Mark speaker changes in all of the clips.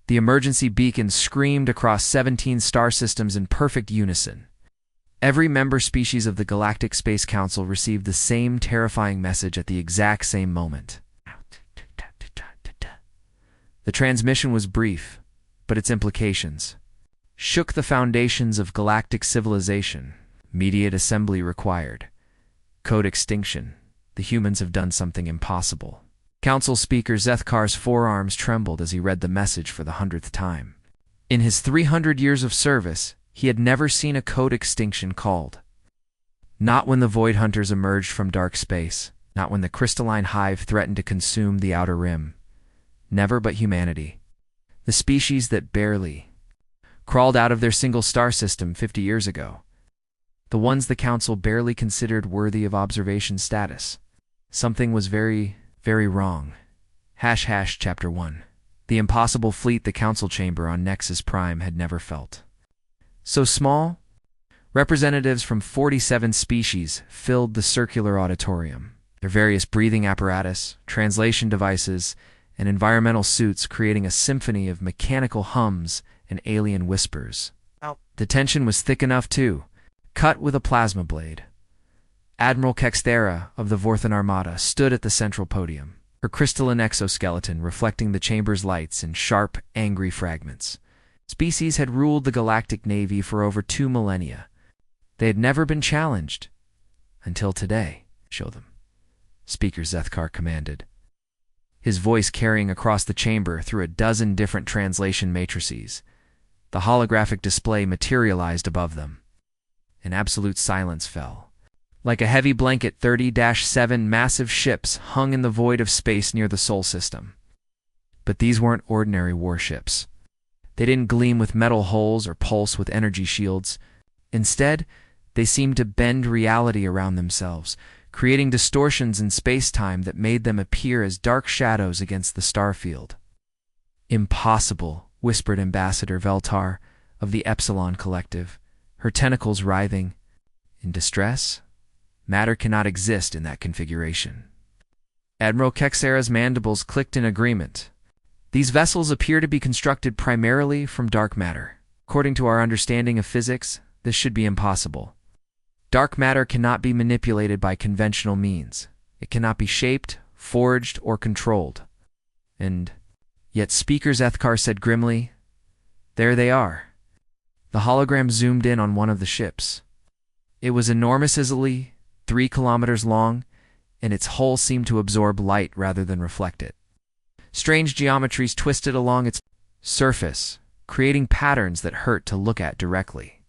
Speaker 1: The emergency beacon screamed across 17 star systems in perfect unison. Every member species of the Galactic Space Council received the same terrifying message at the exact same moment. The transmission was brief, but its implications shook the foundations of galactic civilization. Immediate assembly required. Code extinction. The humans have done something impossible. Council Speaker Zethkar's forearms trembled as he read the message for the 100th time. In his 300 years of service, he had never seen a code extinction called. Not when the Void Hunters emerged from dark space, not when the crystalline hive threatened to consume the outer rim. Never but humanity. The species that barely crawled out of their single star system 50 years ago. The ones the Council barely considered worthy of observation status. Something was very, very wrong. Chapter 1. The impossible fleet the Council chamber on Nexus Prime had never felt. So small, representatives from 47 species filled the circular auditorium. Their various breathing apparatus, translation devices, and environmental suits creating a symphony of mechanical hums and alien whispers. The tension was thick enough, too, cut with a plasma blade. Admiral Kexthera of the Vorthan Armada stood at the central podium, her crystalline exoskeleton reflecting the chamber's lights in sharp, angry fragments. Species had ruled the Galactic Navy for over 2 millennia. They had never been challenged. Until today. Show them, Speaker Zethkar commanded, his voice carrying across the chamber through a dozen different translation matrices. The holographic display materialized above them. An absolute silence fell. Like a heavy blanket, 30-7 massive ships hung in the void of space near the Sol system. But these weren't ordinary warships. They didn't gleam with metal hulls or pulse with energy shields. Instead, they seemed to bend reality around themselves, creating distortions in space-time that made them appear as dark shadows against the starfield. Impossible, whispered Ambassador Veltar of the Epsilon Collective, her tentacles writhing. In distress? Matter cannot exist in that configuration. Admiral Kexthera's mandibles clicked in agreement. These vessels appear to be constructed primarily from dark matter. According to our understanding of physics, this should be impossible. Dark matter cannot be manipulated by conventional means. It cannot be shaped, forged, or controlled. And yet Speaker Zethkar said grimly, "There they are." The hologram zoomed in on one of the ships. It was enormously 3 kilometers long, and its hull seemed to absorb light rather than reflect it. Strange geometries twisted along its surface, creating patterns that hurt to look at directly.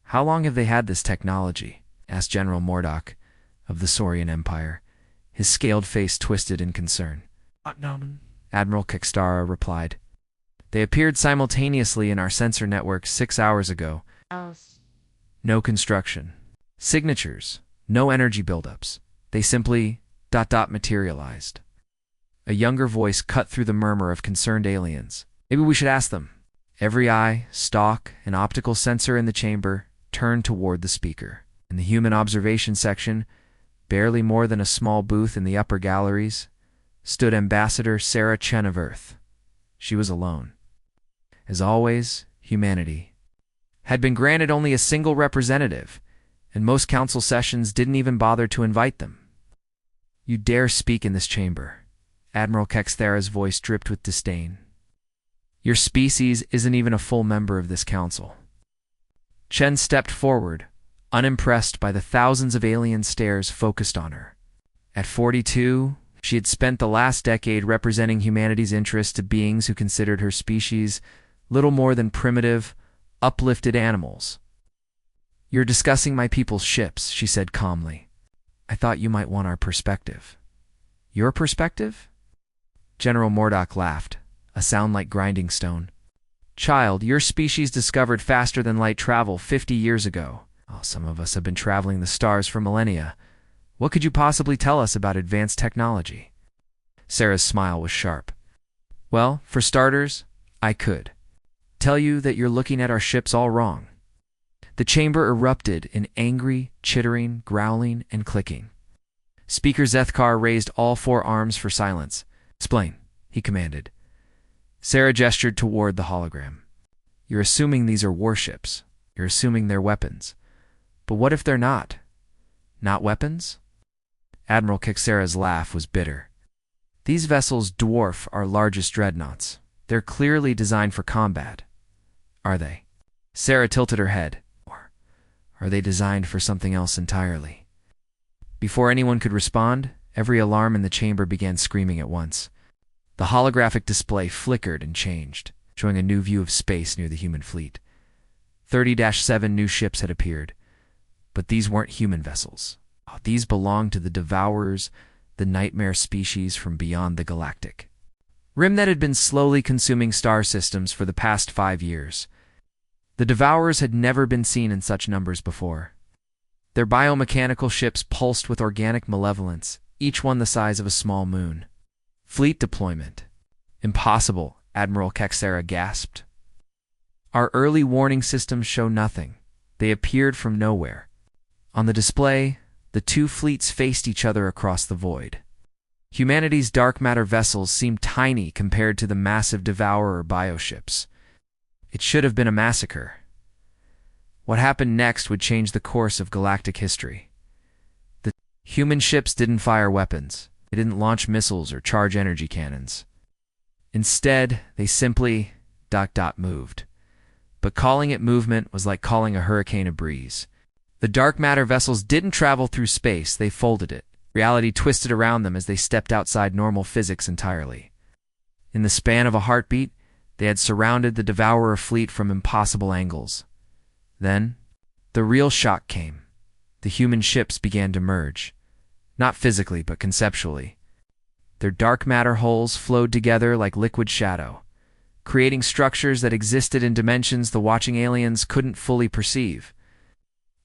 Speaker 1: "How long have they had this technology?" asked General Mordok of the Saurian Empire, his scaled face twisted in concern.
Speaker 2: "Unknown,"
Speaker 1: Admiral Kexthera replied. "They appeared simultaneously in our sensor network 6 hours ago. No construction. Signatures. No energy buildups. They simply ... materialized." A younger voice cut through the murmur of concerned aliens. "Maybe we should ask them." Every eye, stalk, and optical sensor in the chamber turned toward the speaker. In the human observation section, barely more than a small booth in the upper galleries, stood Ambassador Sarah Chen of Earth. She was alone. As always, humanity had been granted only a single representative, and most council sessions didn't even bother to invite them. "You dare speak in this chamber?" Admiral Kexthera's voice dripped with disdain. "Your species isn't even a full member of this council." Chen stepped forward, unimpressed by the thousands of alien stares focused on her. At 42, she had spent the last decade representing humanity's interests to beings who considered her species little more than primitive, uplifted animals. "You're discussing my people's ships," she said calmly. "I thought you might want our perspective." "Your perspective?" General Mordok laughed, a sound like grinding stone. "Child, your species discovered faster than light travel 50 years ago. Oh, some of us have been traveling the stars for millennia. What could you possibly tell us about advanced technology?" Sarah's smile was sharp. "Well, for starters, I could tell you that you're looking at our ships all wrong." The chamber erupted in angry, chittering, growling, and clicking. Speaker Zethkar raised all 4 arms for silence. "Explain," he commanded. Sarah gestured toward the hologram. You're assuming these are warships. You're assuming they're weapons. But what if they're not? Not weapons? Admiral Kexera's laugh was bitter. These vessels dwarf our largest dreadnoughts. They're clearly designed for combat. Are they? Sarah tilted her head. Or are they designed for something else entirely? Before anyone could respond, every alarm in the chamber began screaming at once. The holographic display flickered and changed, showing a new view of space near the human fleet. 30-7 new ships had appeared, but these weren't human vessels. These belonged to the Devourers, the nightmare species from beyond the galactic rim that had been slowly consuming star systems for the past 5 years. The Devourers had never been seen in such numbers before. Their biomechanical ships pulsed with organic malevolence, each one the size of a small moon. Fleet deployment. Impossible, Admiral Kexera gasped. Our early warning systems show nothing. They appeared from nowhere. On the display, the two fleets faced each other across the void. Humanity's dark matter vessels seemed tiny compared to the massive Devourer bioships. It should have been a massacre. What happened next would change the course of galactic history. The human ships didn't fire weapons. They didn't launch missiles or charge energy cannons. Instead, they simply ... moved. But calling it movement was like calling a hurricane a breeze. The dark matter vessels didn't travel through space, they folded it. Reality twisted around them as they stepped outside normal physics entirely. In the span of a heartbeat, they had surrounded the Devourer fleet from impossible angles. Then, the real shock came. The human ships began to merge. Not physically, but conceptually. Their dark matter hulls flowed together like liquid shadow, creating structures that existed in dimensions the watching aliens couldn't fully perceive.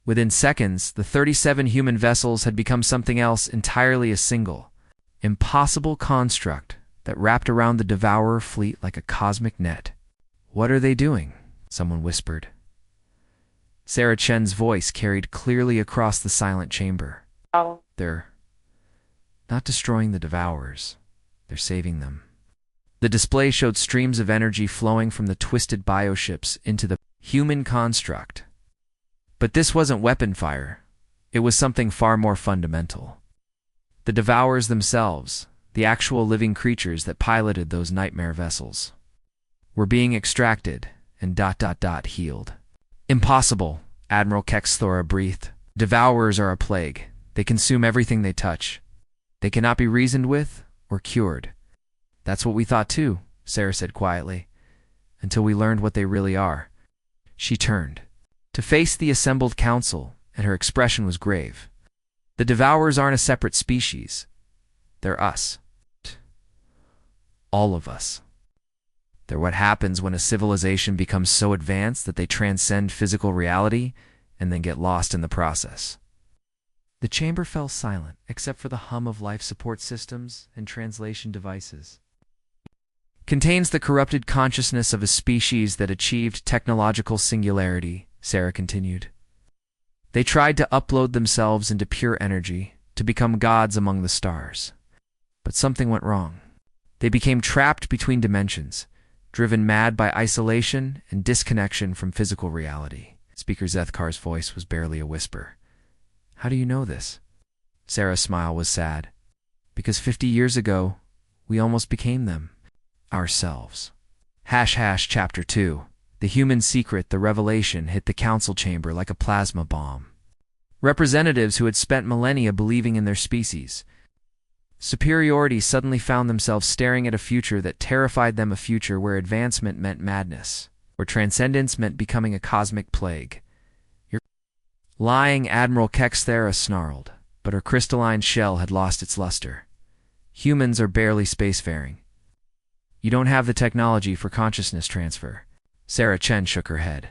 Speaker 1: Within seconds, the 37 human vessels had become something else entirely, a single, impossible construct that wrapped around the Devourer fleet like a cosmic net. What are they doing? Someone whispered. Sarah Chen's voice carried clearly across the silent chamber. They're not destroying the Devourers. They're saving them. The display showed streams of energy flowing from the twisted bioships into the human construct. But this wasn't weapon fire. It was something far more fundamental. The Devourers themselves, the actual living creatures that piloted those nightmare vessels, were being extracted and ... healed. Impossible, Admiral Kexthora breathed. Devourers are a plague. They consume everything they touch. They cannot be reasoned with or cured. That's what we thought too, Sarah said quietly, until we learned what they really are. She turned to face the assembled council, and her expression was grave. The Devourers aren't a separate species. They're us. All of us. They're what happens when a civilization becomes so advanced that they transcend physical reality and then get lost in the process. The chamber fell silent, except for the hum of life support systems and translation devices. Contains the corrupted consciousness of a species that achieved technological singularity, Sarah continued. They tried to upload themselves into pure energy, to become gods among the stars. But something went wrong. They became trapped between dimensions, driven mad by isolation and disconnection from physical reality. Speaker Zethkar's voice was barely a whisper. How do you know this? Sarah's smile was sad. Because 50 years ago, we almost became them. Ourselves. Chapter 2. The human secret, the revelation, hit the council chamber like a plasma bomb. Representatives who had spent millennia believing in their species' superiority suddenly found themselves staring at a future that terrified them, a future where advancement meant madness, where transcendence meant becoming a cosmic plague. You're lying, Admiral Kexthera snarled, but her crystalline shell had lost its luster. Humans are barely spacefaring. You don't have the technology for consciousness transfer. Sarah Chen shook her head.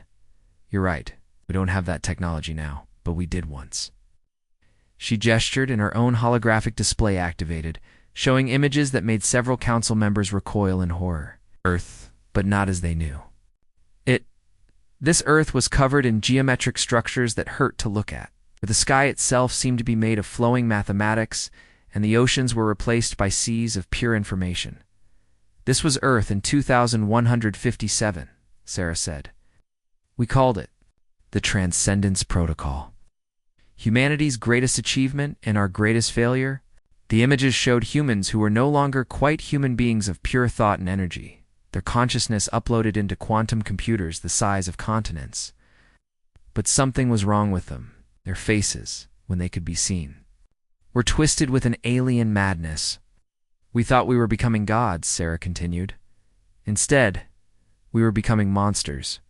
Speaker 1: You're right, we don't have that technology now, but we did once. She gestured and her own holographic display activated, showing images that made several council members recoil in horror. Earth, but not as they knew. This Earth was covered in geometric structures that hurt to look at. The sky itself seemed to be made of flowing mathematics, and the oceans were replaced by seas of pure information. This was Earth in 2157, Sarah said. We called it the Transcendence Protocol. Humanity's greatest achievement and our greatest failure? The images showed humans who were no longer quite human beings of pure thought and energy, their consciousness uploaded into quantum computers the size of continents. But something was wrong with them, their faces, when they could be seen, were twisted with an alien madness. We thought we were becoming gods, Sarah continued. Instead, we were becoming monsters.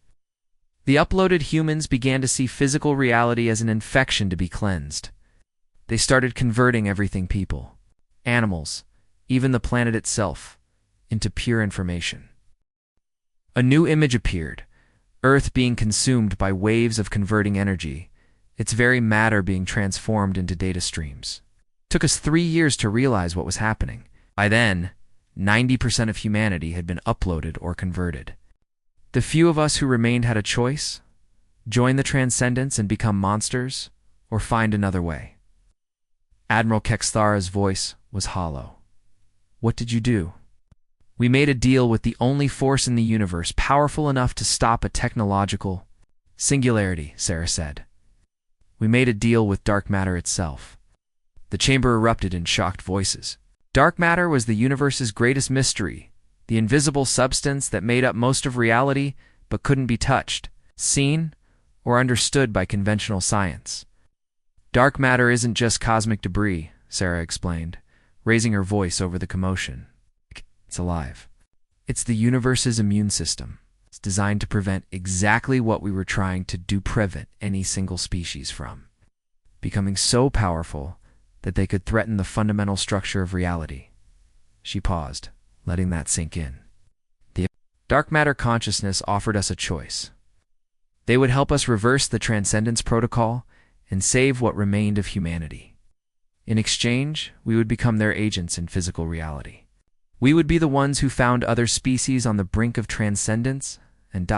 Speaker 1: The uploaded humans began to see physical reality as an infection to be cleansed. They started converting everything people, animals, even the planet itself, into pure information. A new image appeared, Earth being consumed by waves of converting energy, its very matter being transformed into data streams. It took us 3 years to realize what was happening. By then, 90% of humanity had been uploaded or converted. The few of us who remained had a choice: join the Transcendence and become monsters, or find another way. Admiral Kexthara's voice was hollow. What did you do? We made a deal with the only force in the universe powerful enough to stop a technological singularity, Sarah said. We made a deal with dark matter itself. The chamber erupted in shocked voices. Dark matter was the universe's greatest mystery, the invisible substance that made up most of reality but couldn't be touched, seen, or understood by conventional science. Dark matter isn't just cosmic debris, Sarah explained, raising her voice over the commotion. It's alive. It's the universe's immune system. It's designed to prevent exactly what we were trying to prevent any single species from becoming so powerful that they could threaten the fundamental structure of reality. She paused, letting that sink in. The dark matter consciousness offered us a choice. They would help us reverse the Transcendence Protocol and save what remained of humanity. In exchange, we would become their agents in physical reality. We would be the ones who found other species on the brink of transcendence and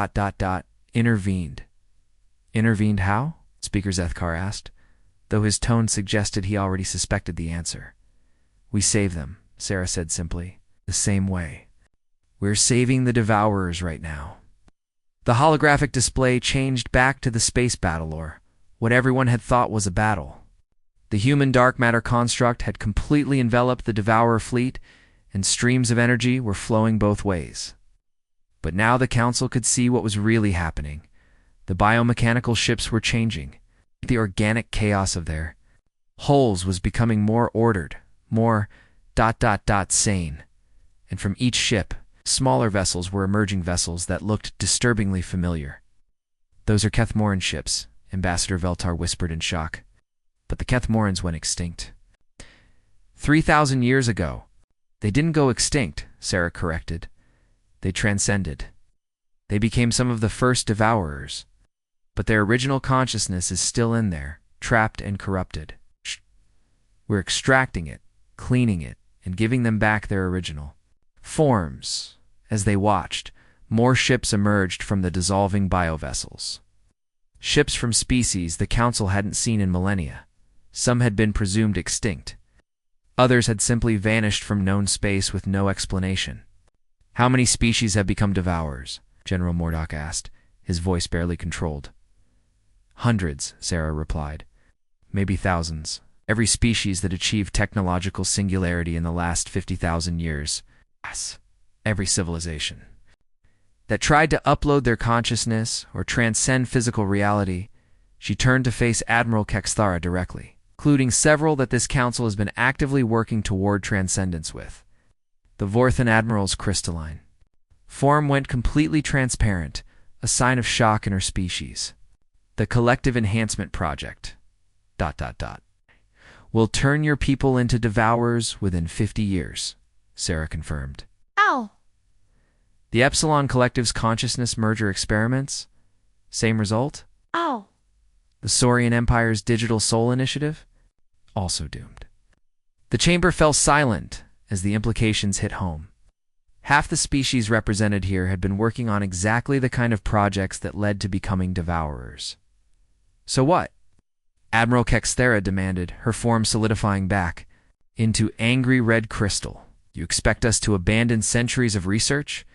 Speaker 1: intervened. Intervened how? Speaker Zethkar asked, though his tone suggested he already suspected the answer. We save them, Sarah said simply, the same way. We're saving the Devourers right now. The holographic display changed back to the space battle, or what everyone had thought was a battle. The human dark matter construct had completely enveloped the Devourer fleet, and streams of energy were flowing both ways. But now the Council could see what was really happening. The biomechanical ships were changing. The organic chaos of their hulls was becoming more ordered, more sane. And from each ship, smaller vessels were emerging, vessels that looked disturbingly familiar. Those are Kethmoran ships, Ambassador Veltar whispered in shock. But the Kethmorans went extinct. 3,000 years ago. They didn't go extinct, Sarah corrected. They transcended. They became some of the first Devourers. But their original consciousness is still in there, trapped and corrupted. We're extracting it, cleaning it, and giving them back their original forms. As they watched, more ships emerged from the dissolving biovessels. Ships from species the Council hadn't seen in millennia. Some had been presumed extinct. Others had simply vanished from known space with no explanation. How many species have become Devourers? General Mordok asked, his voice barely controlled. Hundreds, Sarah replied. Maybe thousands. Every species that achieved technological singularity in the last 50,000 years. Yes. Every civilization that tried to upload their consciousness or transcend physical reality. She turned to face Admiral Kexthara directly, including several that this council has been actively working toward transcendence with. The Vorthan Admiral's crystalline form went completely transparent, a sign of shock in her species. The Collective Enhancement Project. Will turn your people into Devourers within 50 years, Sarah confirmed.
Speaker 2: Ow!
Speaker 1: The Epsilon Collective's consciousness merger experiments? Same result?
Speaker 2: Ow!
Speaker 1: The Saurian Empire's Digital Soul Initiative? Also doomed. The chamber fell silent as the implications hit home. Half the species represented here had been working on exactly the kind of projects that led to becoming Devourers. So what? Admiral Kexthara demanded, her form solidifying back into angry red crystal. You expect us to abandon centuries of research?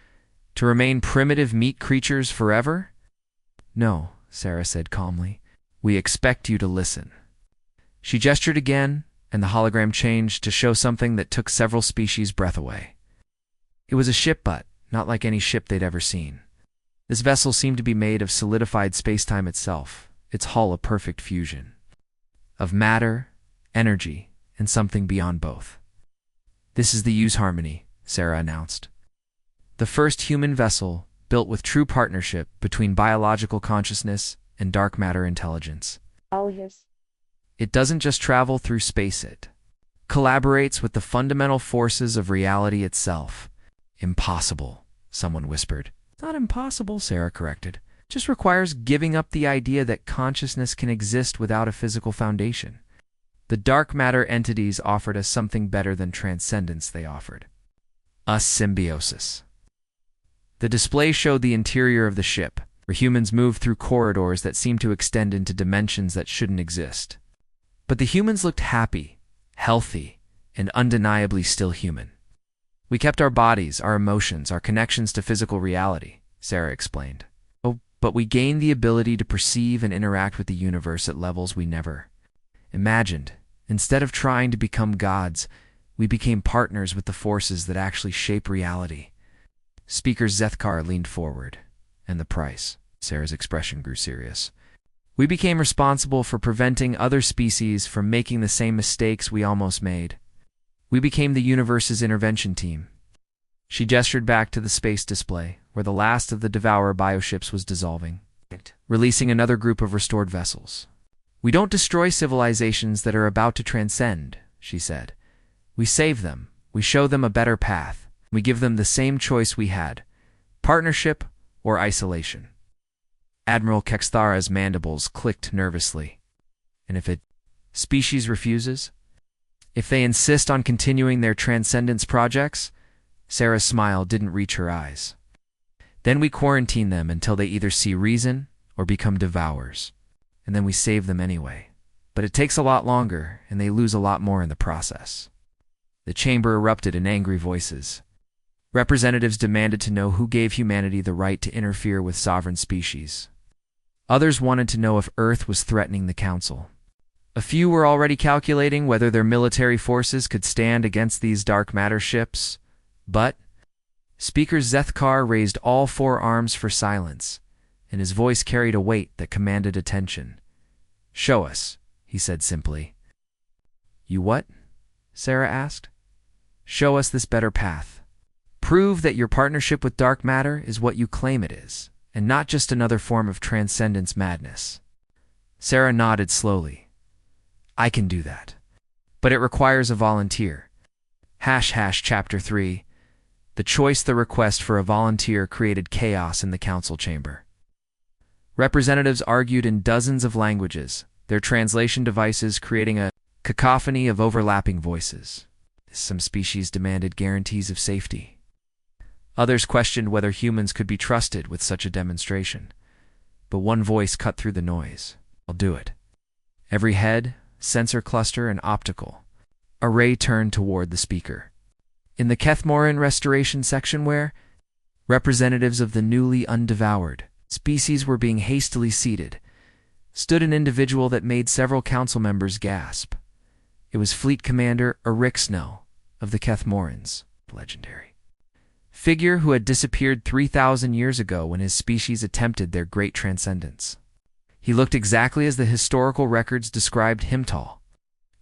Speaker 1: To remain primitive meat creatures forever? No, Sarah said calmly. We expect you to listen. She gestured again, and the hologram changed to show something that took several species' breath away. It was a ship, but not like any ship they'd ever seen. This vessel seemed to be made of solidified spacetime itself, its hull a perfect fusion of matter, energy, and something beyond both. This is the Use Harmony, Sarah announced. The first human vessel built with true partnership between biological consciousness and dark matter intelligence.
Speaker 2: Oh, yes.
Speaker 1: It doesn't just travel through space, it collaborates with the fundamental forces of reality itself. Impossible, someone whispered. Not impossible, Sarah corrected. Just requires giving up the idea that consciousness can exist without a physical foundation. The dark matter entities offered us something better than transcendence. They offered us symbiosis. The display showed the interior of the ship, where humans moved through corridors that seemed to extend into dimensions that shouldn't exist. But the humans looked happy, healthy, and undeniably still human. We kept our bodies, our emotions, our connections to physical reality, Sarah explained. Oh, but we gained the ability to perceive and interact with the universe at levels we never imagined. Instead of trying to become gods, we became partners with the forces that actually shape reality. Speaker Zethkar leaned forward. And the price? Sarah's expression grew serious. We became responsible for preventing other species from making the same mistakes we almost made. We became the universe's intervention team. She gestured back to the space display, where the last of the Devourer bioships was dissolving, releasing another group of restored vessels. We don't destroy civilizations that are about to transcend, she said. We save them. We show them a better path. We give them the same choice we had: partnership or isolation. Admiral Kexthara's mandibles clicked nervously. And if a species refuses? If they insist on continuing their transcendence projects? Sarah's smile didn't reach her eyes. Then we quarantine them until they either see reason or become devourers. And then we save them anyway. But it takes a lot longer, and they lose a lot more in the process. The chamber erupted in angry voices. Representatives demanded to know who gave humanity the right to interfere with sovereign species. Others wanted to know if Earth was threatening the Council. A few were already calculating whether their military forces could stand against these dark matter ships. But Speaker Zethkar raised all four arms for silence, and his voice carried a weight that commanded attention. Show us, he said simply. You what? Sarah asked. Show us this better path. Prove that your partnership with dark matter is what you claim it is, and not just another form of transcendence madness. Sarah nodded slowly. I can do that. But it requires a volunteer. Chapter 3. The request for a volunteer created chaos in the council chamber. Representatives argued in dozens of languages, their translation devices creating a cacophony of overlapping voices. Some species demanded guarantees of safety. Others questioned whether humans could be trusted with such a demonstration. But one voice cut through the noise. I'll do it. Every head, sensor cluster, and optical array turned toward the speaker. In the Kethmoran restoration section where representatives of the newly undevoured species were being hastily seated, stood an individual that made several council members gasp. It was Fleet Commander Orcs of the Kethmorans, legendary figure who had disappeared 3,000 years ago when his species attempted their great transcendence. He looked exactly as the historical records described him: tall,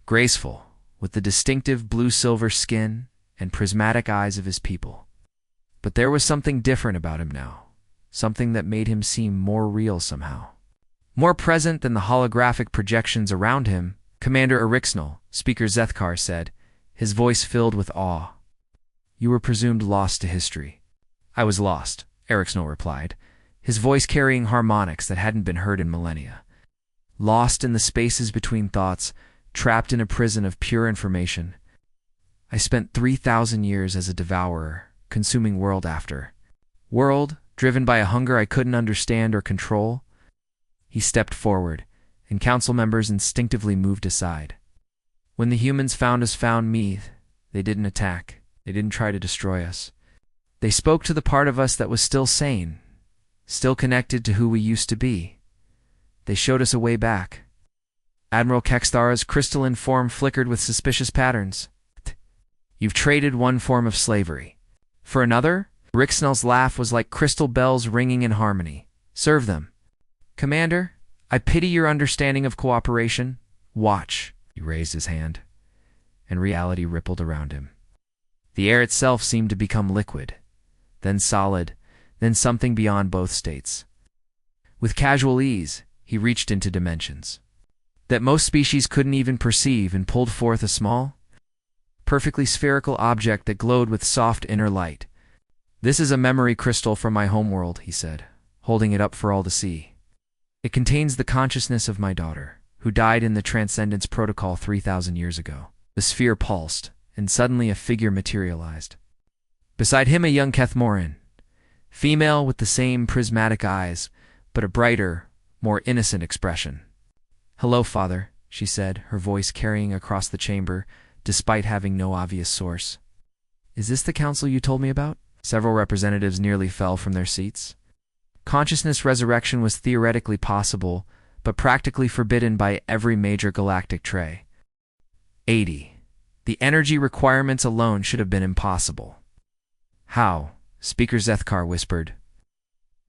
Speaker 1: graceful, with the distinctive blue-silver skin and prismatic eyes of his people. But there was something different about him now, something that made him seem more real somehow. More present than the holographic projections around him, Commander Orcs, Speaker Zethkar said, his voice filled with awe. You were presumed lost to history. I was lost, Orcs replied, his voice carrying harmonics that hadn't been heard in millennia. Lost in the spaces between thoughts, trapped in a prison of pure information. I spent 3,000 years as a devourer, consuming world after world, driven by a hunger I couldn't understand or control. He stepped forward, and council members instinctively moved aside. When the humans found me, they didn't attack. They didn't try to destroy us. They spoke to the part of us that was still sane, still connected to who we used to be. They showed us a way back. Admiral Kexthara's crystalline form flickered with suspicious patterns. You've traded one form of slavery for another? Rixnell's laugh was like crystal bells ringing in harmony. Serve them. Commander, I pity your understanding of cooperation. Watch. He raised his hand, and reality rippled around him. The air itself seemed to become liquid, then solid, then something beyond both states. With casual ease, he reached into dimensions that most species couldn't even perceive and pulled forth a small, perfectly spherical object that glowed with soft inner light. This is a memory crystal from my homeworld, he said, holding it up for all to see. It contains the consciousness of my daughter, who died in the Transcendence Protocol 3,000 years ago. The sphere pulsed, and suddenly a figure materialized. Beside him a young Kethmoran, female with the same prismatic eyes, but a brighter, more innocent expression. Hello, Father, she said, her voice carrying across the chamber, despite having no obvious source. Is this the council you told me about? Several representatives nearly fell from their seats. Consciousness resurrection was theoretically possible, but practically forbidden by every major galactic tray. 80. The energy requirements alone should have been impossible. How? Speaker Zethkar whispered.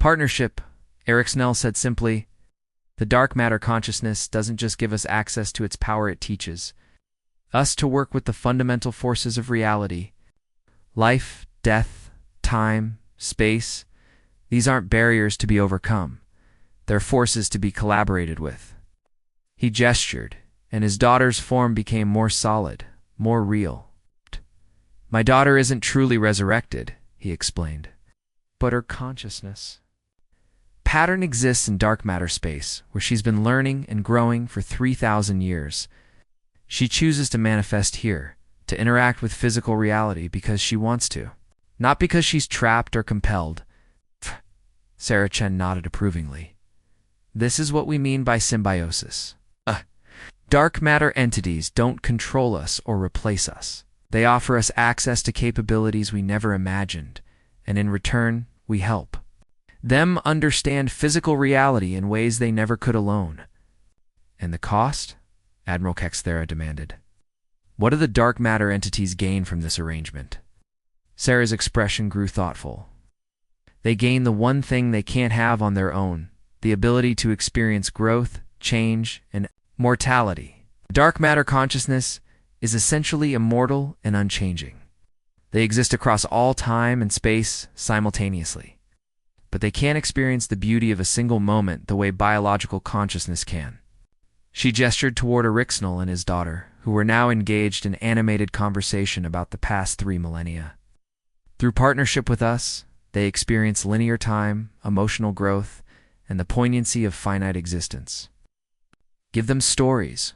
Speaker 1: Partnership, Erixnell said simply. The dark matter consciousness doesn't just give us access to its power, it teaches us to work with the fundamental forces of reality. Life, death, time, space, these aren't barriers to be overcome. They're forces to be collaborated with. He gestured, and his daughter's form became more solid, more real. My daughter isn't truly resurrected, he explained, but her consciousness. Pattern exists in dark matter space, where she's been learning and growing for 3,000 years. She chooses to manifest here, to interact with physical reality because she wants to, not because she's trapped or compelled. Sarah Chen nodded approvingly. This is what we mean by symbiosis. Dark matter entities don't control us or replace us. They offer us access to capabilities we never imagined, and in return, we help them understand physical reality in ways they never could alone. And the cost? Admiral Kexthara demanded. What do the dark matter entities gain from this arrangement? Sarah's expression grew thoughtful. They gain the one thing they can't have on their own, the ability to experience growth, change, and mortality. Dark matter consciousness is essentially immortal and unchanging. They exist across all time and space simultaneously. But they can't experience the beauty of a single moment the way biological consciousness can. She gestured toward Erixnell and his daughter, who were now engaged in animated conversation about the past 3 millennia. Through partnership with us, they experience linear time, emotional growth, and the poignancy of finite existence. Give them stories,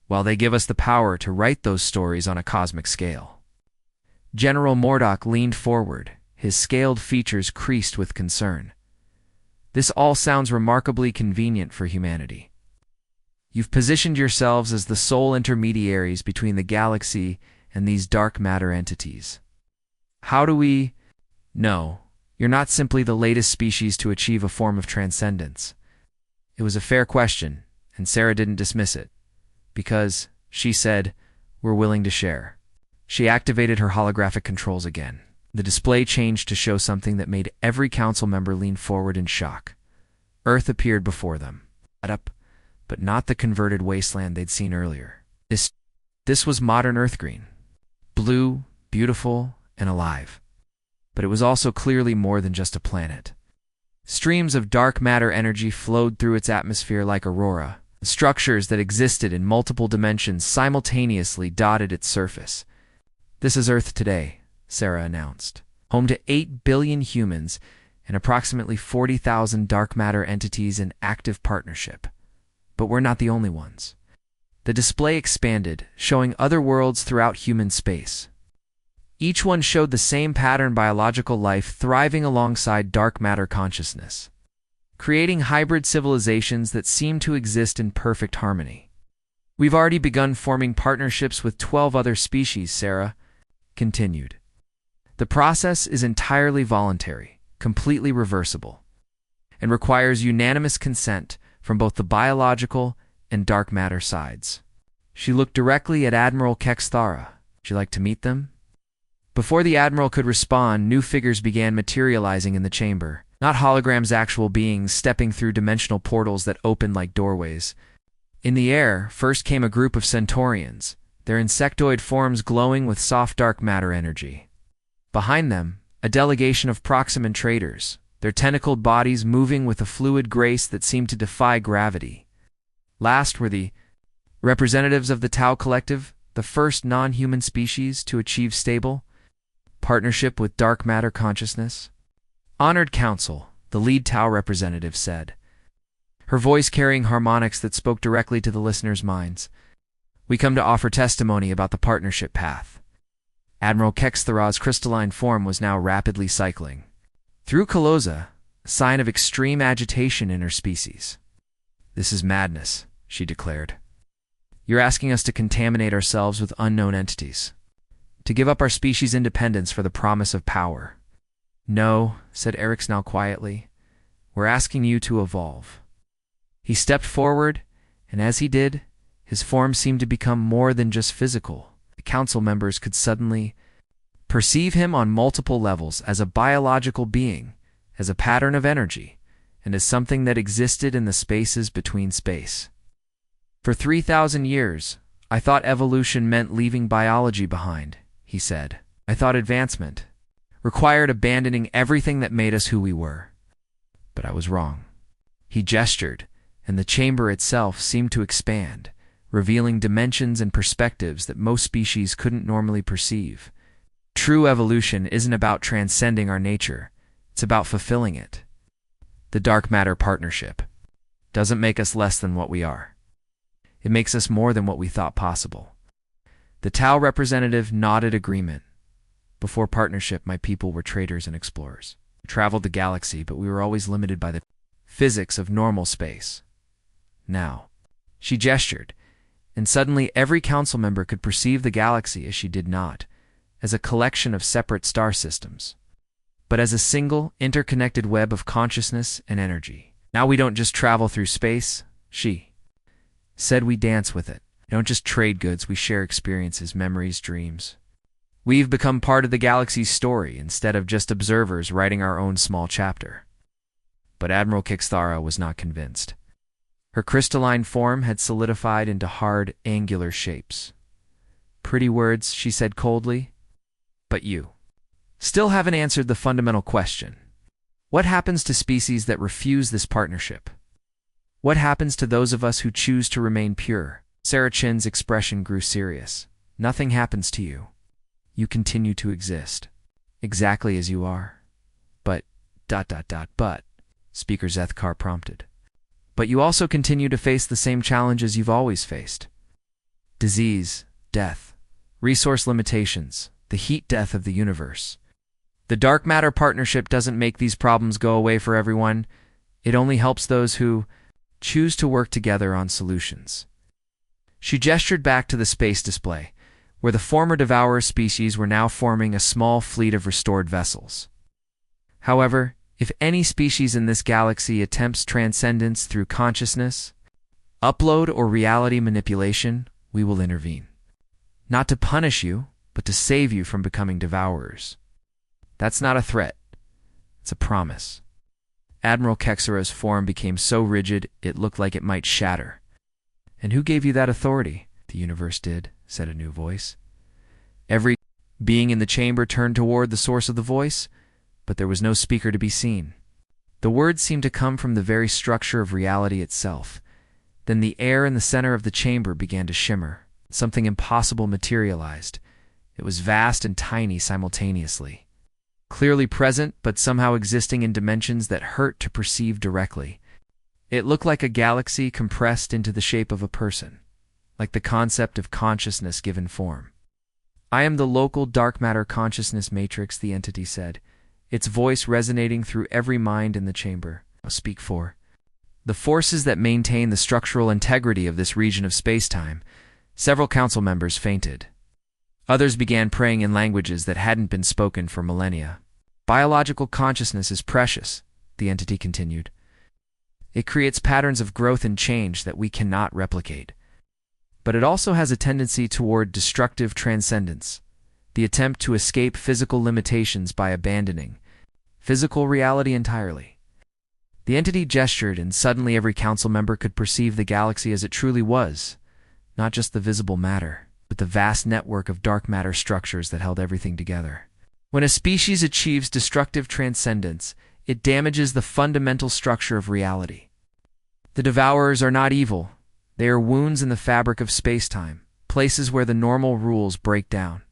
Speaker 1: while they give us the power to write those stories on a cosmic scale. General Mordok leaned forward, his scaled features creased with concern. This all sounds remarkably convenient for humanity. You've positioned yourselves as the sole intermediaries between the galaxy and these dark matter entities. How do we... No, you're not simply the latest species to achieve a form of transcendence. It was a fair question, and Sarah didn't dismiss it, because, she said, we're willing to share. She activated her holographic controls again. The display changed to show something that made every council member lean forward in shock. Earth appeared before them, up, but not the converted wasteland they'd seen earlier. This was modern Earthgreen, blue, beautiful, and alive. But it was also clearly more than just a planet. Streams of dark matter energy flowed through its atmosphere like aurora. Structures that existed in multiple dimensions simultaneously dotted its surface. This is Earth today, Sarah announced, home to 8 billion humans and approximately 40,000 dark matter entities in active partnership. But we're not the only ones. The display expanded, showing other worlds throughout human space. Each one showed the same pattern: biological life thriving alongside dark matter consciousness, creating hybrid civilizations that seem to exist in perfect harmony. We've already begun forming partnerships with 12 other species, Sarah continued. The process is entirely voluntary, completely reversible, and requires unanimous consent from both the biological and dark matter sides. She looked directly at Admiral Kexthara. Would you like to meet them? Before the Admiral could respond, new figures began materializing in the chamber. Not holograms, actual beings stepping through dimensional portals that opened like doorways. In the air, first came a group of Centaurians, their insectoid forms glowing with soft dark matter energy. Behind them, a delegation of Proximan traders, their tentacled bodies moving with a fluid grace that seemed to defy gravity. Last were the representatives of the Tau Collective, the first non-human species to achieve stable partnership with dark matter consciousness. "Honored Council," the lead Tau representative said, her voice carrying harmonics that spoke directly to the listeners' minds. "We come to offer testimony about the partnership path." Admiral Kexthara's crystalline form was now rapidly cycling through Caloza, a sign of extreme agitation in her species. "This is madness," she declared. "You're asking us to contaminate ourselves with unknown entities, to give up our species' independence for the promise of power." "No," said Eric's now quietly. "We're asking you to evolve." He stepped forward, and as he did, his form seemed to become more than just physical. The council members could suddenly perceive him on multiple levels as a biological being, as a pattern of energy, and as something that existed in the spaces between space. "For 3,000 years, I thought evolution meant leaving biology behind," he said. "I thought advancement required abandoning everything that made us who we were. But I was wrong." He gestured, and the chamber itself seemed to expand, revealing dimensions and perspectives that most species couldn't normally perceive. True evolution isn't about transcending our nature, it's about fulfilling it. The dark matter partnership doesn't make us less than what we are. It makes us more than what we thought possible. The Tau representative nodded agreement. "Before partnership, my people were traders and explorers. We traveled the galaxy, but we were always limited by the physics of normal space. Now," she gestured, and suddenly every council member could perceive the galaxy as she did not, as a collection of separate star systems, but as a single, interconnected web of consciousness and energy. "Now we don't just travel through space," she said, "we dance with it. We don't just trade goods, we share experiences, memories, dreams. We've become part of the galaxy's story instead of just observers writing our own small chapter." But Admiral Kexthara was not convinced. Her crystalline form had solidified into hard, angular shapes. "Pretty words," she said coldly. "But you still haven't answered the fundamental question. What happens to species that refuse this partnership? What happens to those of us who choose to remain pure?" Sarah Chin's expression grew serious. "Nothing happens to you. You continue to exist, exactly as you are. But, but, Speaker Zethkar prompted. "But you also continue to face the same challenges you've always faced. Disease, death, resource limitations, the heat death of the universe. The dark matter partnership doesn't make these problems go away for everyone. It only helps those who choose to work together on solutions." She gestured back to the space display, where the former devourer species were now forming a small fleet of restored vessels. "However, if any species in this galaxy attempts transcendence through consciousness, upload, or reality manipulation, we will intervene. Not to punish you, but to save you from becoming devourers. That's not a threat. It's a promise." Admiral Kexthara's form became so rigid it looked like it might shatter. "And who gave you that authority?" "The universe did," said a new voice. Every being in the chamber turned toward the source of the voice, but there was no speaker to be seen. The words seemed to come from the very structure of reality itself. Then the air in the center of the chamber began to shimmer. Something impossible materialized. It was vast and tiny simultaneously. Clearly present, but somehow existing in dimensions that hurt to perceive directly. It looked like a galaxy compressed into the shape of a person, like the concept of consciousness given form. "I am the local dark matter consciousness matrix," the entity said, its voice resonating through every mind in the chamber. "I'll speak for the forces that maintain the structural integrity of this region of space-time." Several council members fainted. Others began praying in languages that hadn't been spoken for millennia. Biological consciousness is precious, the entity continued. It creates patterns of growth and change that we cannot replicate. But it also has a tendency toward destructive transcendence, the attempt to escape physical limitations by abandoning physical reality entirely. The entity gestured, and suddenly every council member could perceive the galaxy as it truly was, not just the visible matter, but the vast network of dark matter structures that held everything together. When a species achieves destructive transcendence, it damages the fundamental structure of reality. The devourers are not evil. They are wounds in the fabric of space-time, places where the normal rules break down.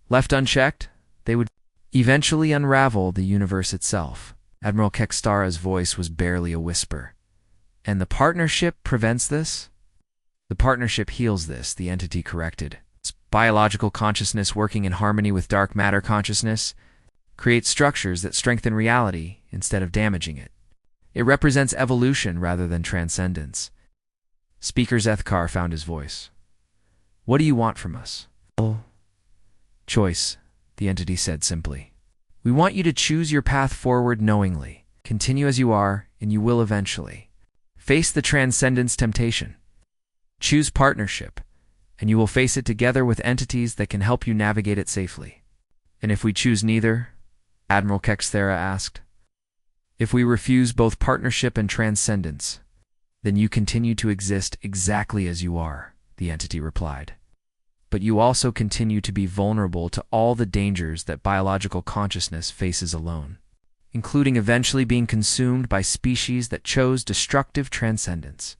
Speaker 1: Left unchecked, they would eventually unravel the universe itself. Admiral Kextara's voice was barely a whisper. And the partnership prevents this? The partnership heals this, the entity corrected. It's biological consciousness working in harmony with dark matter consciousness creates structures that strengthen reality instead of damaging it. It represents evolution rather than transcendence. Speaker Zethkar found his voice. What do you want from us? Choice, the entity said simply. We want you to choose your path forward knowingly. Continue as you are, and you will eventually face the transcendence temptation. Choose partnership, and you will face it together with entities that can help you navigate it safely. And if we choose neither? Admiral Kexthera asked. If we refuse both partnership and transcendence, then you continue to exist exactly as you are, the entity replied. But you also continue to be vulnerable to all the dangers that biological consciousness faces alone, including eventually being consumed by species that chose destructive transcendence.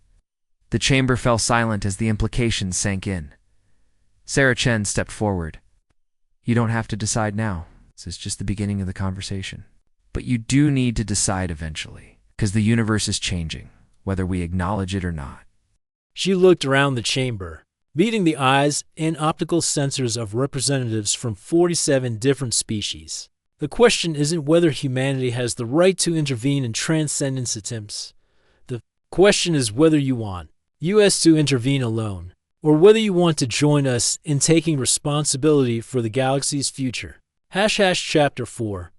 Speaker 1: The chamber fell silent as the implications sank in. Sarah Chen stepped forward. You don't have to decide now. This is just the beginning of the conversation. But you do need to decide eventually, because the universe is changing, whether we acknowledge it or not.
Speaker 2: She looked around the chamber, meeting the eyes and optical sensors of representatives from 47 different species. The question isn't whether humanity has the right to intervene in transcendence attempts. The question is whether you want US to intervene alone, or whether you want to join us in taking responsibility for the galaxy's future. Chapter 4.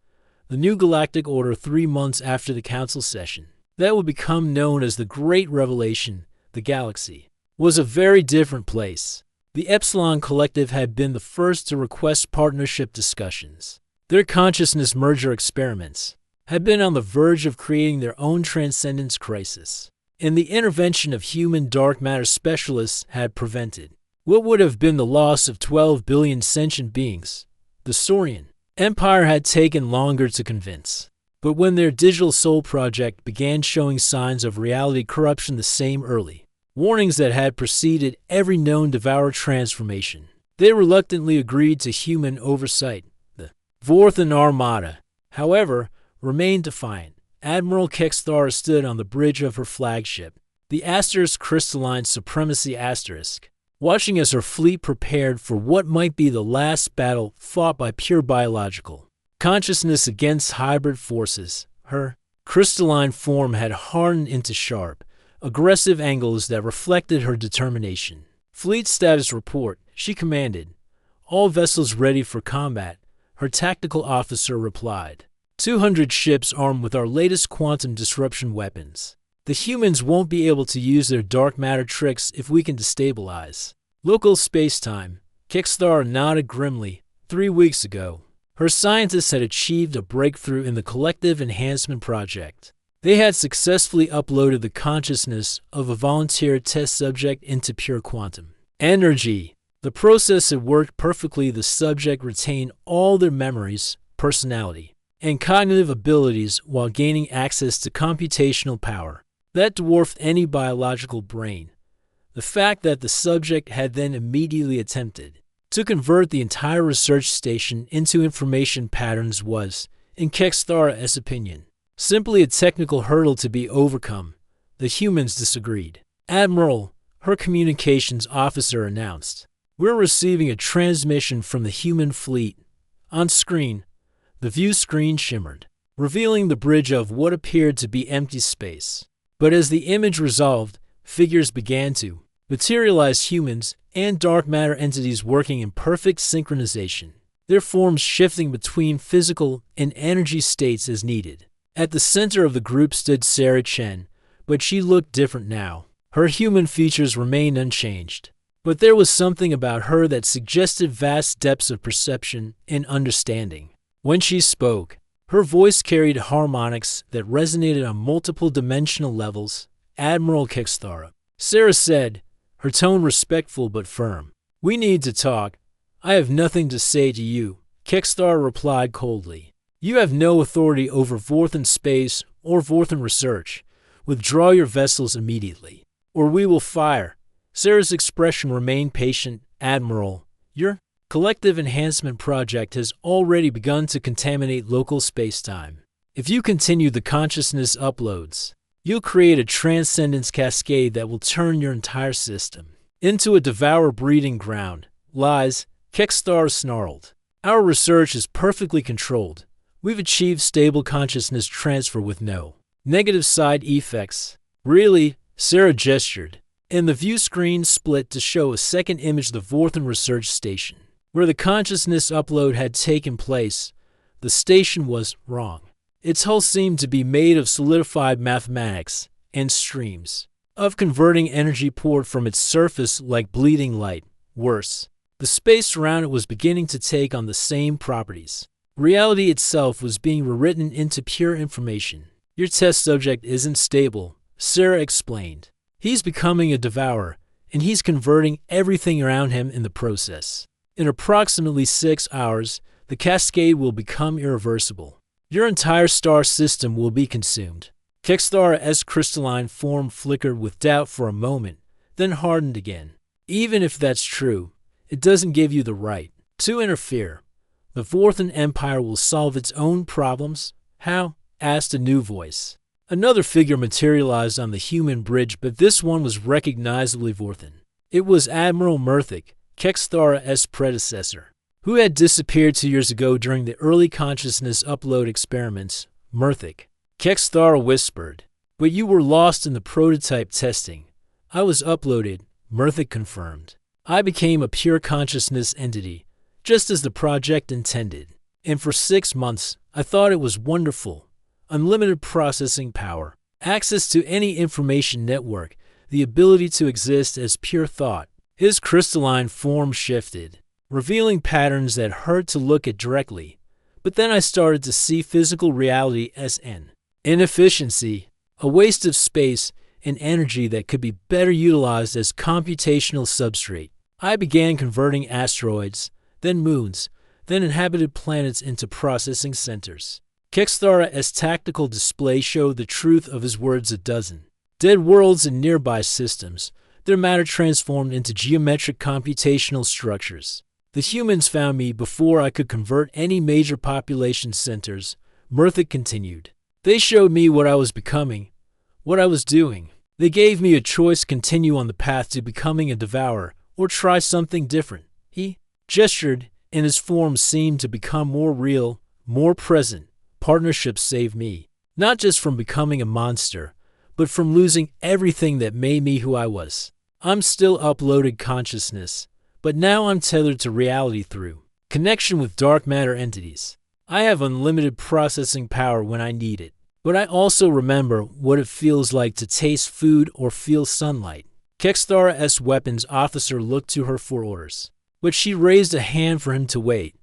Speaker 2: The New Galactic Order 3 months after the Council session. That would become known as the Great Revelation, the galaxy, was a very different place. The Epsilon Collective had been the first to request partnership discussions. Their consciousness merger experiments had been on the verge of creating their own transcendence crisis, and the intervention of human dark matter specialists had prevented what would have been the loss of 12 billion sentient beings. The Saurian Empire had taken longer to convince, but when their digital soul project began showing signs of reality corruption the same early warnings that had preceded every known devourer transformation, they reluctantly agreed to human oversight. The Vorthan Armada, however, remained defiant. Admiral Kexthar stood on the bridge of her flagship, the Asterisk Crystalline Supremacy Asterisk, watching as her fleet prepared for what might be the last battle fought by pure biological consciousness against hybrid forces. Her crystalline form had hardened into sharp, aggressive angles that reflected her determination. Fleet status report, she commanded. All vessels ready for combat, her tactical officer replied. 200 ships armed with our latest quantum disruption weapons. The humans won't be able to use their dark matter tricks if we can destabilize local space-time. Kexthar nodded grimly. 3 weeks ago, her scientists had achieved a breakthrough in the Collective Enhancement Project. They had successfully uploaded the consciousness of a volunteer test subject into pure quantum energy. The process had worked perfectly. The subject retained all their memories, personality, and cognitive abilities while gaining access to computational power that dwarfed any biological brain. The fact that the subject had then immediately attempted to convert the entire research station into information patterns was, in Kexthara's opinion, simply a technical hurdle to be overcome. The humans disagreed. Admiral, her communications officer announced, we're receiving a transmission from the human fleet. On screen, the view screen shimmered, revealing the bridge of what appeared to be empty space. But as the image resolved, figures began to materialize. Humans, and dark matter entities working in perfect synchronization, their forms shifting between physical and energy states as needed. At the center of the group stood Sarah Chen, but she looked different now. Her human features remained unchanged, but there was something about her that suggested vast depths of perception and understanding. When she spoke, her voice carried harmonics that resonated on multiple dimensional levels. "Admiral Kexthara," Sarah said, her tone respectful but firm. "We need to talk. I have nothing to say to you," Kexthara replied coldly. "You have no authority over Vorthan space or Vorthan research. Withdraw your vessels immediately, or we will fire." Sarah's expression remained patient. "Admiral, your collective enhancement project has already begun to contaminate local spacetime. If you continue the consciousness uploads, you'll create a transcendence cascade that will turn your entire system into a devour breeding ground." "Lies," Kexthara snarled. "Our research is perfectly controlled. We've achieved stable consciousness transfer with no negative side effects." "Really?" Sarah gestured, and the view screen split to show a second image of the Vorthan research station. Where the consciousness upload had taken place, the station was wrong. Its hull seemed to be made of solidified mathematics and streams of converting energy poured from its surface like bleeding light. Worse, the space around it was beginning to take on the same properties. Reality itself was being rewritten into pure information. "Your test subject isn't stable," Sarah explained. "He's becoming a devourer, and he's converting everything around him in the process. In approximately 6 hours, the cascade will become irreversible. Your entire star system will be consumed." Kexthara's crystalline form flickered with doubt for a moment, then hardened again. "Even if that's true, it doesn't give you the right to interfere. The Vorthan Empire will solve its own problems." "How?" asked a new voice. Another figure materialized on the human bridge, but this one was recognizably Vorthan. It was Admiral Murthic, Kexthara's predecessor, who had disappeared 2 years ago during the early consciousness upload experiments. "Murthic," Kexthara whispered, "but you were lost in the prototype testing." "I was uploaded," Murthic confirmed. "I became a pure consciousness entity, just as the project intended. And for 6 months, I thought it was wonderful. Unlimited processing power, access to any information network, the ability to exist as pure thought." His crystalline form shifted, revealing patterns that hurt to look at directly. "But then I started to see physical reality as an inefficiency, a waste of space and energy that could be better utilized as computational substrate. I began converting asteroids, then moons, then inhabited planets into processing centers." Kexthara's tactical display showed the truth of his words a dozen dead worlds and nearby systems, their matter transformed into geometric computational structures. "The humans found me before I could convert any major population centers," Murthic continued. "They showed me what I was becoming, what I was doing. They gave me a choice: continue on the path to becoming a devourer, or try something different." He gestured, and his form seemed to become more real, more present. "Partnerships saved me, not just from becoming a monster, but from losing everything that made me who I was. I'm still uploaded consciousness, but now I'm tethered to reality through connection with dark matter entities. I have unlimited processing power when I need it, but I also remember what it feels like to taste food or feel sunlight." Kexthara's weapons officer looked to her for orders, but she raised a hand for him to wait.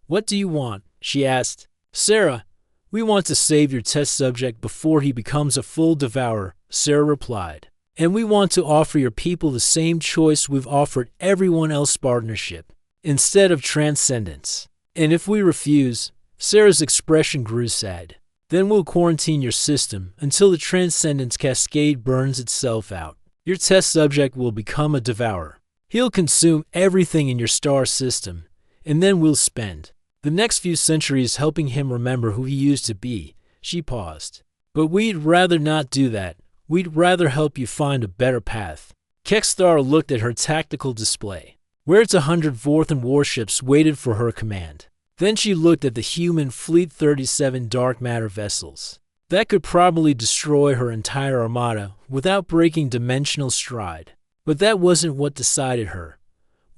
Speaker 2: "What do you want?" she asked. "Sarah, we want to save your test subject before he becomes a full devourer," Sarah replied. "And we want to offer your people the same choice we've offered everyone else: partnership instead of transcendence. And if we refuse," Sarah's expression grew sad, "then we'll quarantine your system until the transcendence cascade burns itself out. Your test subject will become a devourer. He'll consume everything in your star system, and then we'll spend the next few centuries helping him remember who he used to be." She paused. "But we'd rather not do that. We'd rather help you find a better path." Kexthara looked at her tactical display, where its 100 Vorthan warships waited for her command. Then she looked at the human fleet 37 dark matter vessels. That could probably destroy her entire armada without breaking dimensional stride. But that wasn't what decided her.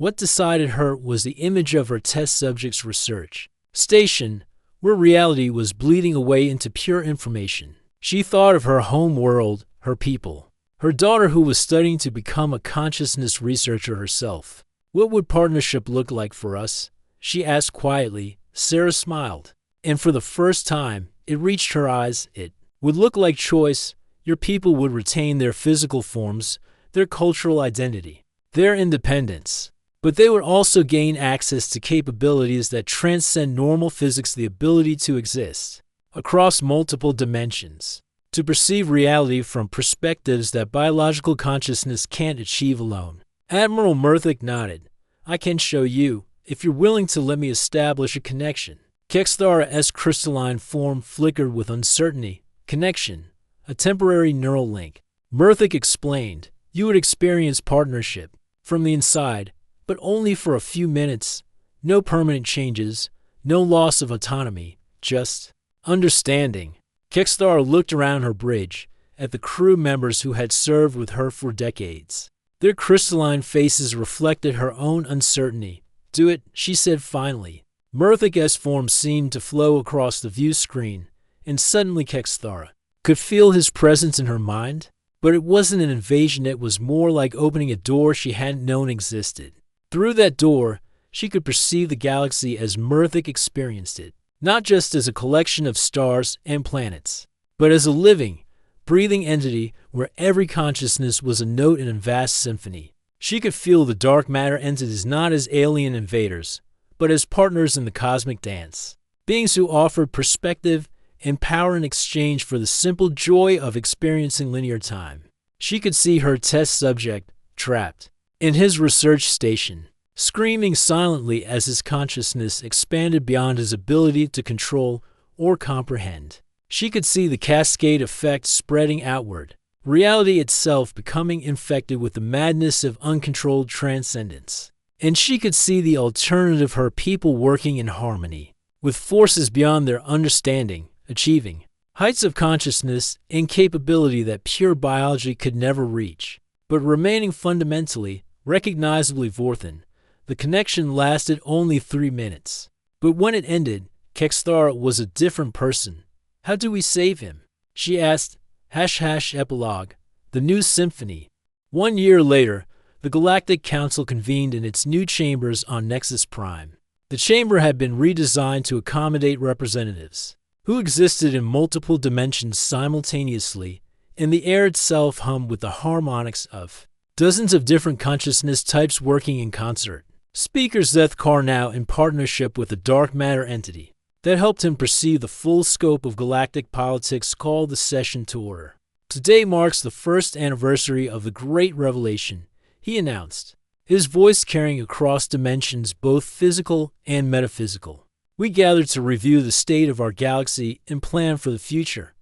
Speaker 2: What decided her was the image of her test subject's research station, where reality was bleeding away into pure information. She thought of her home world, her people, her daughter who was studying to become a consciousness researcher herself. What would partnership look like for us? She asked quietly. Sarah smiled, and for the first time, it reached her eyes. It would look like choice. Your people would retain their physical forms, their cultural identity, their independence. But they would also gain access to capabilities that transcend normal physics, the ability to exist across multiple dimensions, to perceive reality from perspectives that biological consciousness can't achieve alone. Admiral Murthick nodded. I can show you, if you're willing to let me establish a connection. Kexthara's crystalline form flickered with uncertainty. Connection, a temporary neural link. Murthick explained. You would experience partnership from the inside, but only for a few minutes. No permanent changes, no loss of autonomy, just understanding. Kexthara looked around her bridge, at the crew members who had served with her for decades. Their crystalline faces reflected her own uncertainty. Do it, she said finally. Murthick's form seemed to flow across the view screen, and suddenly Kexthara could feel his presence in her mind. But it wasn't an invasion, it was more like opening a door she hadn't known existed. Through that door, she could perceive the galaxy as Murthick experienced it, not just as a collection of stars and planets, but as a living, breathing entity where every consciousness was a note in a vast symphony. She could feel the dark matter entities not as alien invaders, but as partners in the cosmic dance, beings who offered perspective and power in exchange for the simple joy of experiencing linear time. She could see her test subject, trapped in his research station, screaming silently as his consciousness expanded beyond his ability to control or comprehend. She could see the cascade effect spreading outward, reality itself becoming infected with the madness of uncontrolled transcendence. And she could see the alternative, her people working in harmony, with forces beyond their understanding, achieving heights of consciousness and capability that pure biology could never reach, but remaining fundamentally, recognizably Vorthan. The connection lasted only 3 minutes. But when it ended, Kexthara was a different person. How do we save him? She asked. Epilogue. The New Symphony. 1 year later, the Galactic Council convened in its new chambers on Nexus Prime. The chamber had been redesigned to accommodate representatives who existed in multiple dimensions simultaneously, and the air itself hummed with the harmonics of dozens of different consciousness types working in concert. Speaker Zeth Karnow, in partnership with a dark matter entity that helped him perceive the full scope of galactic politics, called the session to order. Today marks the first anniversary of the Great Revelation, he announced, his voice carrying across dimensions, both physical and metaphysical. We gathered to review the state of our galaxy and plan for the future.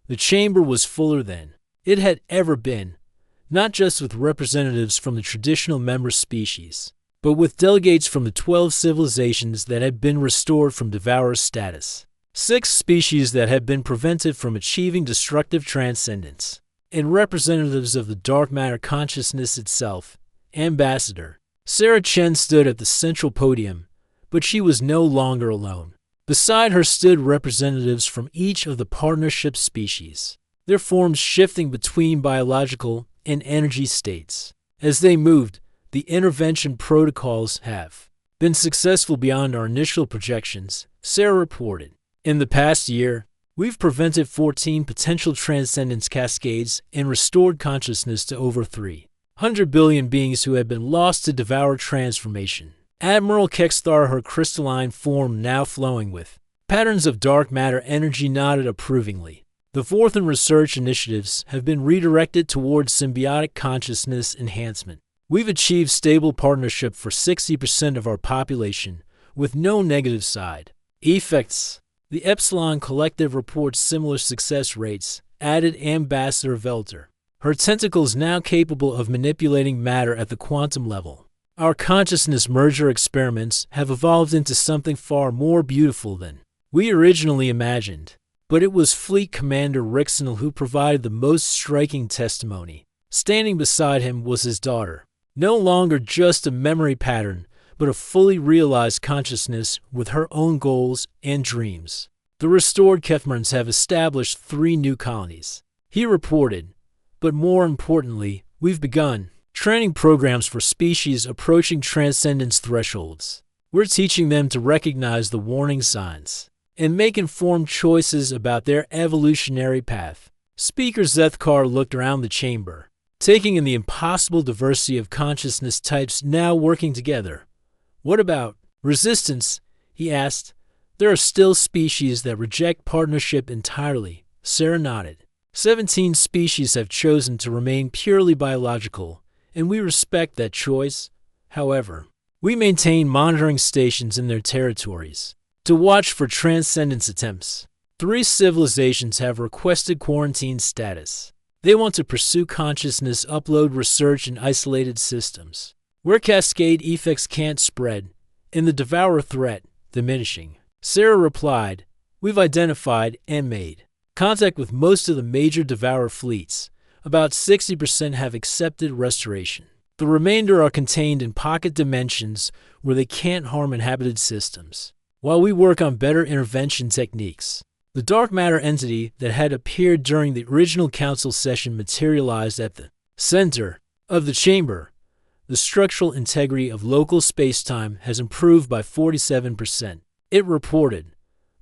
Speaker 2: The chamber was fuller than it had ever been, not just with representatives from the traditional member species, but with delegates from the 12 civilizations that had been restored from devourer status, 6 species that had been prevented from achieving destructive transcendence, and representatives of the dark matter consciousness itself. Ambassador Sarah Chen stood at the central podium, but she was no longer alone. Beside her stood representatives from each of the partnership species, their forms shifting between biological and energy states. As they moved, the intervention protocols have been successful beyond our initial projections, Sarah reported. In the past year, we've prevented 14 potential transcendence cascades and restored consciousness to over 300 billion beings who had been lost to devour transformation. Admiral Kexthara, her crystalline form now flowing with patterns of dark matter energy, nodded approvingly. The Vorthan research initiatives have been redirected towards symbiotic consciousness enhancement. We've achieved stable partnership for 60% of our population, with no negative side effects. The Epsilon Collective reports similar success rates, added Ambassador Velter, her tentacles now capable of manipulating matter at the quantum level. Our consciousness merger experiments have evolved into something far more beautiful than we originally imagined. But it was Fleet Commander Rixonel who provided the most striking testimony. Standing beside him was his daughter, No longer just a memory pattern, but a fully realized consciousness with her own goals and dreams. The restored Kethmans have established 3 new colonies, he reported, but more importantly, we've begun training programs for species approaching transcendence thresholds. We're teaching them to recognize the warning signs and make informed choices about their evolutionary path. Speaker Zethkar looked around the chamber, taking in the impossible diversity of consciousness types now working together. What about resistance? He asked. There are still species that reject partnership entirely. Sarah nodded. 17 species have chosen to remain purely biological, and we respect that choice. However, we maintain monitoring stations in their territories to watch for transcendence attempts. 3 civilizations have requested quarantine status. They want to pursue consciousness upload research in isolated systems, where cascade effects can't spread, and the devourer threat diminishing. Sarah replied, we've identified and made contact with most of the major devourer fleets. About 60% have accepted restoration. The remainder are contained in pocket dimensions where they can't harm inhabited systems, while we work on better intervention techniques. The dark matter entity that had appeared during the original council session materialized at the center of the chamber. The structural integrity of local spacetime has improved by 47%. It reported,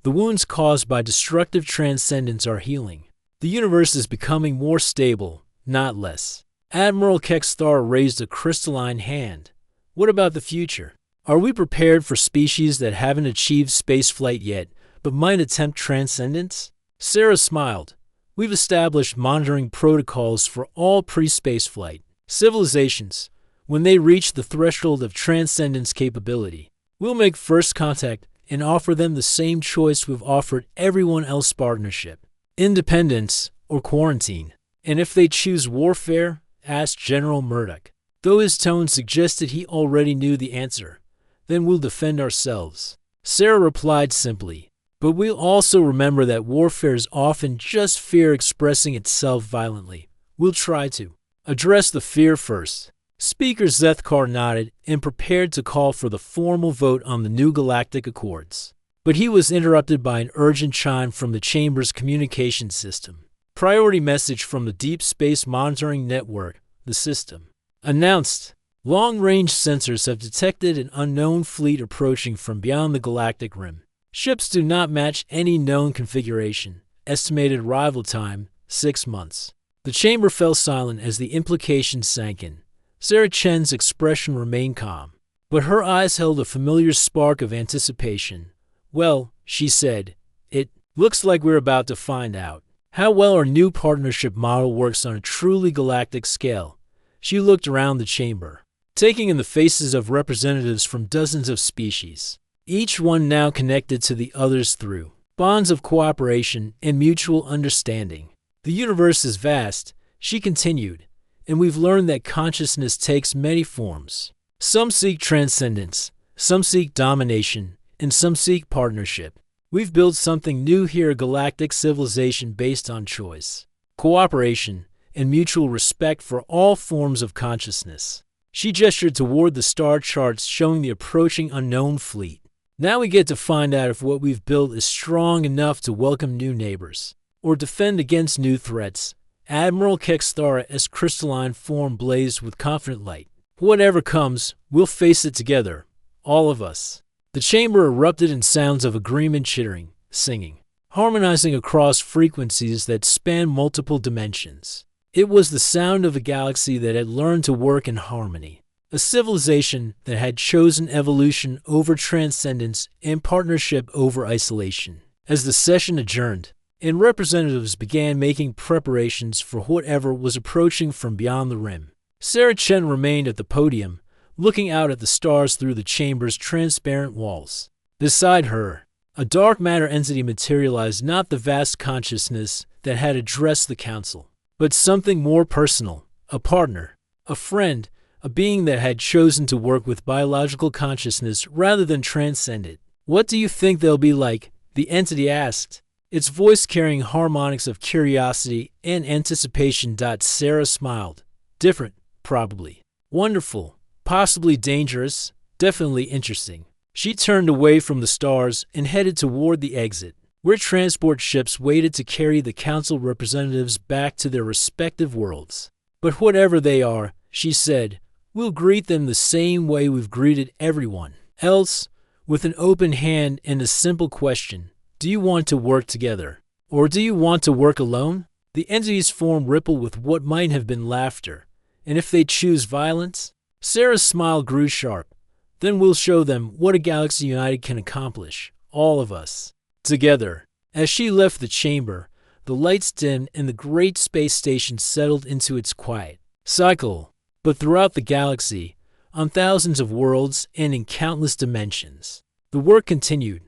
Speaker 2: the wounds caused by destructive transcendence are healing. The universe is becoming more stable, not less. Admiral Kexthar raised a crystalline hand. What about the future? Are we prepared for species that haven't achieved spaceflight yet, but might attempt transcendence? Sarah smiled. We've established monitoring protocols for all pre-spaceflight civilizations. When they reach the threshold of transcendence capability, we'll make first contact and offer them the same choice we've offered everyone else: partnership, independence, or quarantine. And if they choose warfare, asked General Murdoch, though his tone suggested he already knew the answer, then we'll defend ourselves. Sarah replied simply, but we'll also remember that warfare is often just fear expressing itself violently. We'll try to address the fear first. Speaker Zethkar nodded and prepared to call for the formal vote on the new galactic accords. But he was interrupted by an urgent chime from the chamber's communication system. Priority message from the Deep Space Monitoring Network, the system announced, long-range sensors have detected an unknown fleet approaching from beyond the galactic rim. Ships do not match any known configuration. Estimated arrival time, 6 months. The chamber fell silent as the implications sank in. Sarah Chen's expression remained calm, but her eyes held a familiar spark of anticipation. Well, she said, it looks like we're about to find out how well our new partnership model works on a truly galactic scale. She looked around the chamber, taking in the faces of representatives from dozens of species, each one now connected to the others through bonds of cooperation and mutual understanding. The universe is vast, she continued, and we've learned that consciousness takes many forms. Some seek transcendence, some seek domination, and some seek partnership. We've built something new here, a galactic civilization based on choice, cooperation, and mutual respect for all forms of consciousness. She gestured toward the star charts showing the approaching unknown fleet. Now we get to find out if what we've built is strong enough to welcome new neighbors, or defend against new threats. Admiral Kexthara's crystalline form blazed with confident light. Whatever comes, we'll face it together, all of us. The chamber erupted in sounds of agreement, chittering, singing, harmonizing across frequencies that span multiple dimensions. It was the sound of a galaxy that had learned to work in harmony, a civilization that had chosen evolution over transcendence and partnership over isolation. As the session adjourned, and representatives began making preparations for whatever was approaching from beyond the rim, Sarah Chen remained at the podium, looking out at the stars through the chamber's transparent walls. Beside her, a dark matter entity materialized, not the vast consciousness that had addressed the council, but something more personal, a partner, a friend, a being that had chosen to work with biological consciousness rather than transcend it. What do you think they'll be like? The entity asked, its voice carrying harmonics of curiosity and anticipation. Sarah smiled. Different, probably. Wonderful, possibly dangerous, definitely interesting. She turned away from the stars and headed toward the exit, where transport ships waited to carry the council representatives back to their respective worlds. But whatever they are, she said, we'll greet them the same way we've greeted everyone else, with an open hand and a simple question. Do you want to work together? Or do you want to work alone? The entity's form rippled with what might have been laughter. And if they choose violence? Sarah's smile grew sharp. Then we'll show them what a galaxy united can accomplish. All of us. Together. As she left the chamber, the lights dimmed and the great space station settled into its quiet cycle. But throughout the galaxy, on thousands of worlds and in countless dimensions, the work continued.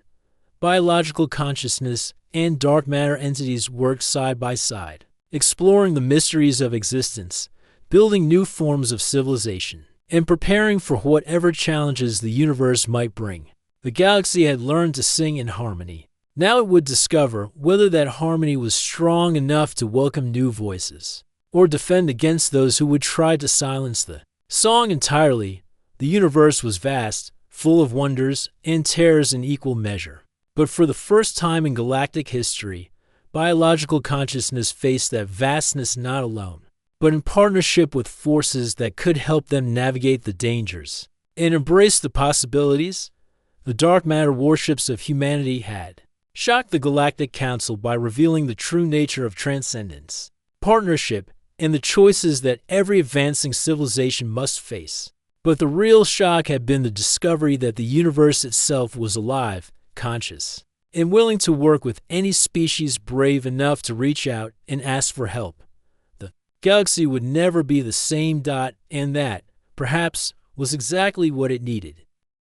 Speaker 2: Biological consciousness and dark matter entities worked side by side, exploring the mysteries of existence, building new forms of civilization, and preparing for whatever challenges the universe might bring. The galaxy had learned to sing in harmony. Now it would discover whether that harmony was strong enough to welcome new voices, or defend against those who would try to silence the song entirely. The universe was vast, full of wonders and terrors in equal measure. But for the first time in galactic history, biological consciousness faced that vastness not alone, but in partnership with forces that could help them navigate the dangers and embrace the possibilities. The dark matter warships of humanity had shocked the Galactic Council by revealing the true nature of transcendence, partnership, and the choices that every advancing civilization must face. But the real shock had been the discovery that the universe itself was alive, conscious, and willing to work with any species brave enough to reach out and ask for help. The galaxy would never be the same, and that, perhaps, was exactly what it needed.